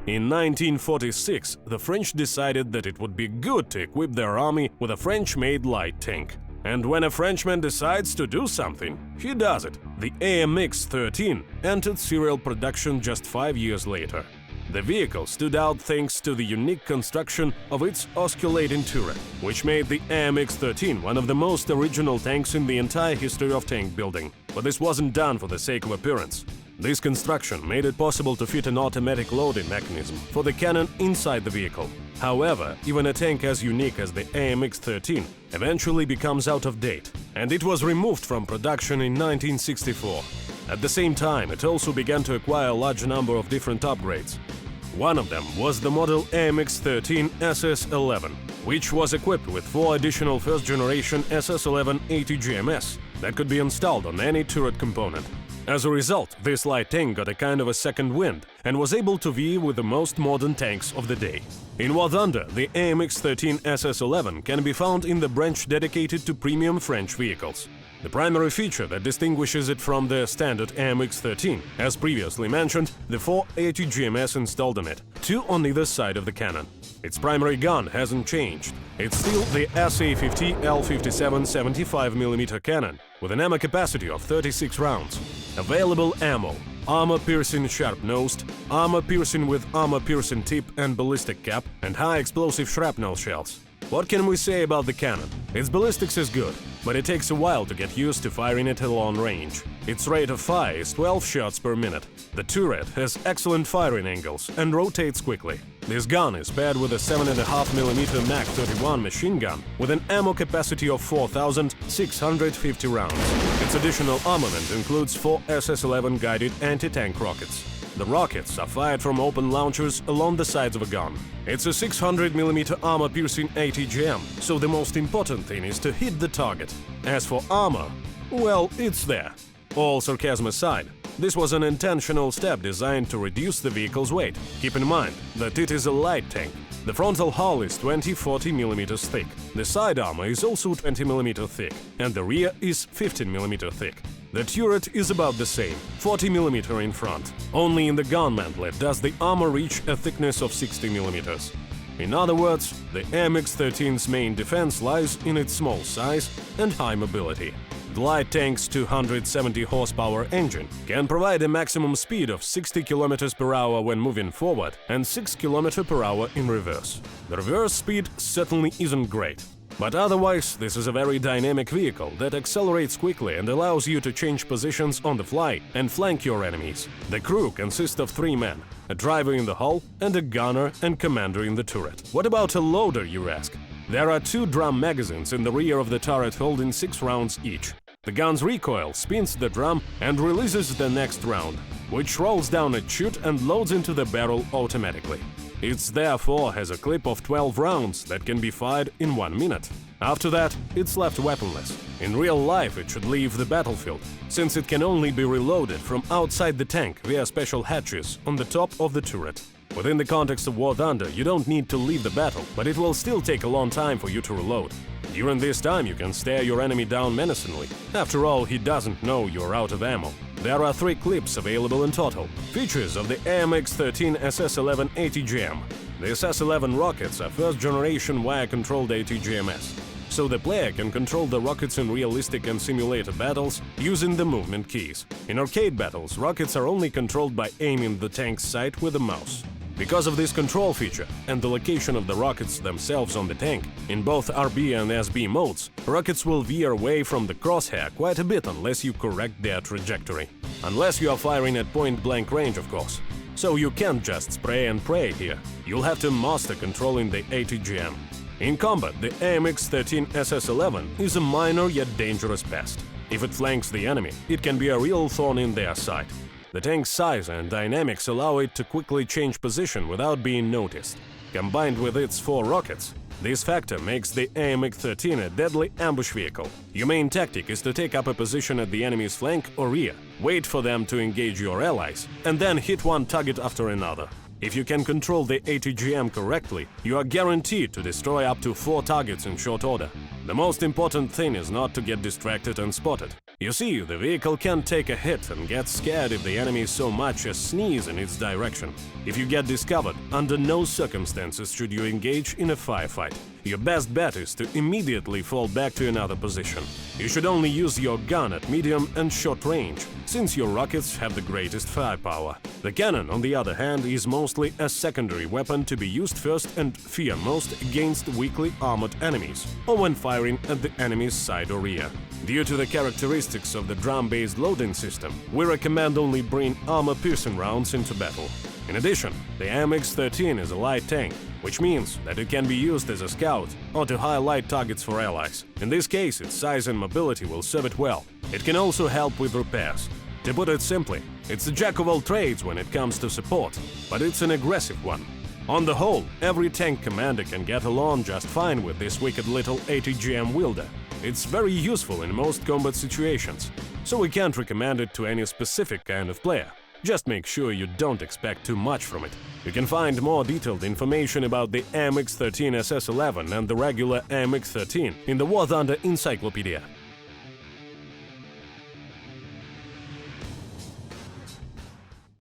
In 1946, the French decided that it would be good to equip their army with a French-made light tank. And when a Frenchman decides to do something, he does it. The AMX-13 entered serial production just 5 years later. The vehicle stood out thanks to the unique construction of its osculating turret, which made the AMX-13 one of the most original tanks in the entire history of tank building. But this wasn't done for the sake of appearance. This construction made it possible to fit an automatic loading mechanism for the cannon inside the vehicle. However, even a tank as unique as the AMX-13 eventually becomes out of date, and it was removed from production in 1964. At the same time, it also began to acquire a large number of different upgrades. One of them was the model AMX-13 SS11, which was equipped with 4 additional first-generation SS11 ATGMs that could be installed on any turret component. As a result, this light tank got a kind of a second wind and was able to vie with the most modern tanks of the day. In War Thunder, the AMX-13 SS11 can be found in the branch dedicated to premium French vehicles. The primary feature that distinguishes it from the standard AMX-13, as previously mentioned, the 4 ATGMs installed on it, 2 on either side of the cannon. Its primary gun hasn't changed. It's still the SA-50 L57 75mm cannon, with an ammo capacity of 36 rounds. Available ammo: armor-piercing sharp-nosed, armor-piercing with armor-piercing tip and ballistic cap, and high-explosive shrapnel shells. What can we say about the cannon? Its ballistics is good, but it takes a while to get used to firing it at long range. Its rate of fire is 12 shots per minute. The turret has excellent firing angles and rotates quickly. This gun is paired with a 7.5mm Mag 31 machine gun with an ammo capacity of 4,650 rounds. Its additional armament includes 4 SS-11 guided anti-tank rockets. The rockets are fired from open launchers along the sides of a gun. It's a 600mm armor-piercing ATGM, so the most important thing is to hit the target. As for armor, well, it's there. All sarcasm aside, this was an intentional step designed to reduce the vehicle's weight. Keep in mind that it is a light tank. The frontal hull is 20-40mm thick, the side armor is also 20mm thick, and the rear is 15mm thick. The turret is about the same, 40mm in front. Only in the gun mantlet does the armor reach a thickness of 60mm. In other words, the AMX-13's main defense lies in its small size and high mobility. The light tank's 270 horsepower engine can provide a maximum speed of 60 km per hour when moving forward and 6 km per hour in reverse. The reverse speed certainly isn't great. But otherwise, this is a very dynamic vehicle that accelerates quickly and allows you to change positions on the fly and flank your enemies. The crew consists of 3 men, a driver in the hull and a gunner and commander in the turret. What about a loader, you ask? There are 2 drum magazines in the rear of the turret holding 6 rounds each. The gun's recoil spins the drum and releases the next round, which rolls down a chute and loads into the barrel automatically. It therefore has a clip of 12 rounds that can be fired in 1 minute. After that, it's left weaponless. In real life, it should leave the battlefield, since it can only be reloaded from outside the tank via special hatches on the top of the turret. Within the context of War Thunder, you don't need to leave the battle, but it will still take a long time for you to reload. During this time, you can stare your enemy down menacingly. After all, he doesn't know you're out of ammo. There are 3 clips available in total. Features of the AMX-13 SS-11 ATGM. The SS-11 rockets are first-generation wire-controlled ATGMs, so the player can control the rockets in realistic and simulated battles using the movement keys. In arcade battles, rockets are only controlled by aiming the tank's sight with a mouse. Because of this control feature and the location of the rockets themselves on the tank, in both RB and SB modes, rockets will veer away from the crosshair quite a bit unless you correct their trajectory. Unless you are firing at point-blank range, of course. So you can't just spray and pray here. You'll have to master controlling the ATGM. In combat, the AMX-13 SS-11 is a minor yet dangerous pest. If it flanks the enemy, it can be a real thorn in their side. The tank's size and dynamics allow it to quickly change position without being noticed. Combined with its 4 rockets, this factor makes the AMX-13 a deadly ambush vehicle. Your main tactic is to take up a position at the enemy's flank or rear, wait for them to engage your allies, and then hit one target after another. If you can control the ATGM correctly, you are guaranteed to destroy up to 4 targets in short order. The most important thing is not to get distracted and spotted. You see, the vehicle can take a hit and get scared if the enemy so much as sneeze in its direction. If you get discovered, under no circumstances should you engage in a firefight. Your best bet is to immediately fall back to another position. You should only use your gun at medium and short range, since your rockets have the greatest firepower. The cannon, on the other hand, is mostly a secondary weapon to be used first and fear most against weakly armored enemies, or when firing at the enemy's side or rear. Due to the characteristics of the drum-based loading system, we recommend only bring armor-piercing rounds into battle. In addition, the AMX-13 is a light tank, which means that it can be used as a scout or to highlight targets for allies. In this case, its size and mobility will serve it well. It can also help with repairs. To put it simply, it's a jack of all trades when it comes to support, but it's an aggressive one. On the whole, every tank commander can get along just fine with this wicked little ATGM wielder. It's very useful in most combat situations, so we can't recommend it to any specific kind of player. Just make sure you don't expect too much from it. You can find more detailed information about the AMX-13 SS11 and the regular AMX-13 in the War Thunder Encyclopedia.